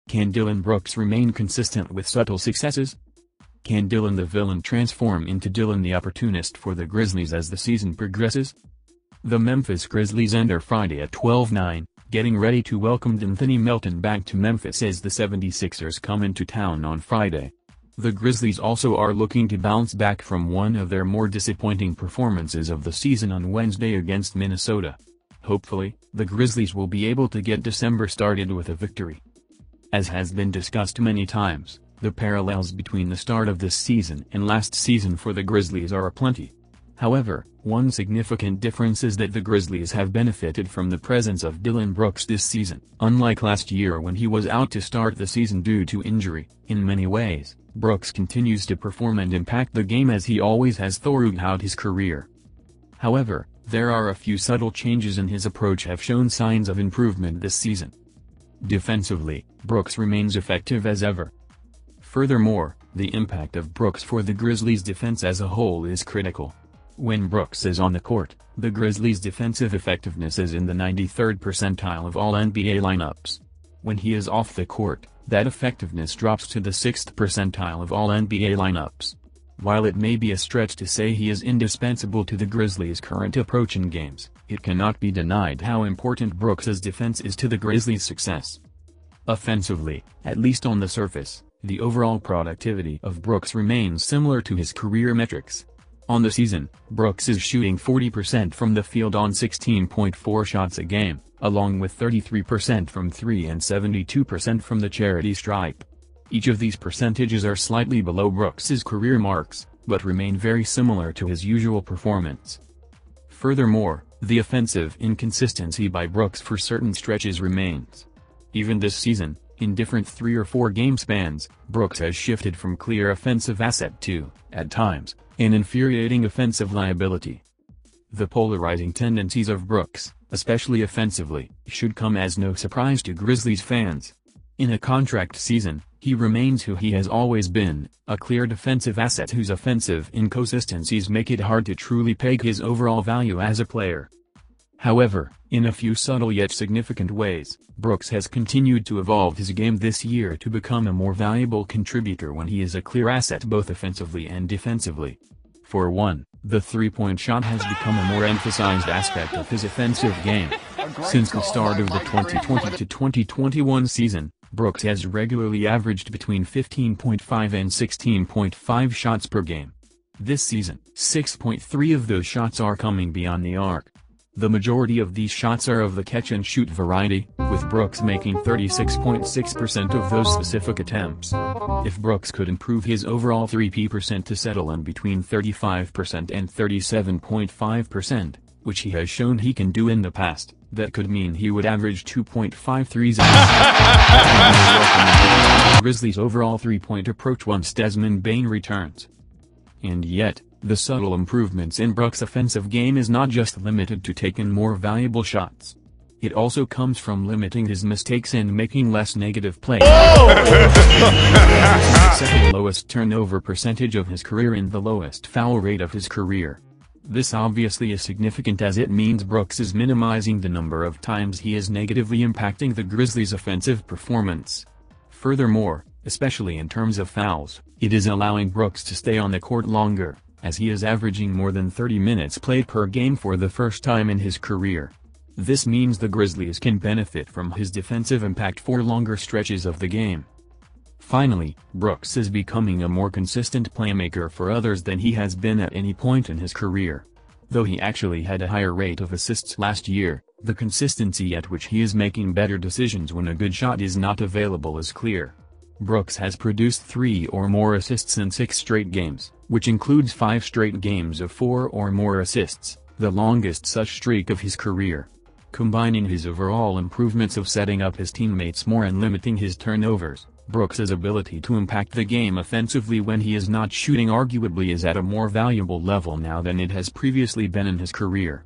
Can Dillon Brooks remain consistent with subtle successes? Can Dillon the villain transform into Dillon the opportunist for the Grizzlies as the season progresses? The Memphis Grizzlies enter Friday at 12:09, getting ready to welcome D'Anthony Melton back to Memphis as the 76ers come into town on Friday. The Grizzlies also are looking to bounce back from one of their more disappointing performances of the season on Wednesday against Minnesota. Hopefully, the Grizzlies will be able to get December started with a victory. As has been discussed many times, the parallels between the start of this season and last season for the Grizzlies are aplenty. However, one significant difference is that the Grizzlies have benefited from the presence of Dillon Brooks this season. Unlike last year when he was out to start the season due to injury, in many ways, Brooks continues to perform and impact the game as he always has throughout his career. However, there are a few subtle changes in his approach have shown signs of improvement this season. Defensively, Brooks remains effective as ever. Furthermore, the impact of Brooks for the Grizzlies' defense as a whole is critical. When Brooks is on the court, the Grizzlies' defensive effectiveness is in the 93rd percentile of all NBA lineups. When he is off the court, that effectiveness drops to the 6th percentile of all NBA lineups. While it may be a stretch to say he is indispensable to the Grizzlies' current approach in games, it cannot be denied how important Brooks' defense is to the Grizzlies' success. Offensively, at least on the surface, the overall productivity of Brooks remains similar to his career metrics. On the season, Brooks is shooting 40% from the field on 16.4 shots a game, along with 33% from 3 and 72% from the charity stripe. Each of these percentages are slightly below Brooks's career marks, but remain very similar to his usual performance. Furthermore, the offensive inconsistency by Brooks for certain stretches remains. Even this season, in different 3 or 4 game spans, Brooks has shifted from clear offensive asset to, at times, an infuriating offensive liability. The polarizing tendencies of Brooks, especially offensively, should come as no surprise to Grizzlies fans. In a contract season, he remains who he has always been, a clear defensive asset whose offensive inconsistencies make it hard to truly peg his overall value as a player. However, in a few subtle yet significant ways, Brooks has continued to evolve his game this year to become a more valuable contributor when he is a clear asset both offensively and defensively. For one, the three-point shot has become a more emphasized aspect of his offensive game. Since the start of the 2020 to 2021 season, Brooks has regularly averaged between 15.5 and 16.5 shots per game. This season, 6.3 of those shots are coming beyond the arc. The majority of these shots are of the catch-and-shoot variety, with Brooks making 36.6% of those specific attempts. If Brooks could improve his overall 3P% to settle in between 35% and 37.5%, which he has shown he can do in the past, that could mean he would average 2.5 threes a season. Grizzlies' overall three-point approach once Desmond Bane returns. And yet, the subtle improvements in Brooks' offensive game is not just limited to taking more valuable shots. It also comes from limiting his mistakes and making less negative plays. The second lowest turnover percentage of his career and the lowest foul rate of his career. This obviously is significant as it means Brooks is minimizing the number of times he is negatively impacting the Grizzlies' offensive performance. Furthermore, especially in terms of fouls, it is allowing Brooks to stay on the court longer, as he is averaging more than 30 minutes played per game for the first time in his career. This means the Grizzlies can benefit from his defensive impact for longer stretches of the game. Finally, Brooks is becoming a more consistent playmaker for others than he has been at any point in his career. Though he actually had a higher rate of assists last year, the consistency at which he is making better decisions when a good shot is not available is clear. Brooks has produced 3 or more assists in 6 straight games, which includes 5 straight games of 4 or more assists, the longest such streak of his career. Combining his overall improvements of setting up his teammates more and limiting his turnovers, Brooks' ability to impact the game offensively when he is not shooting arguably is at a more valuable level now than it has previously been in his career.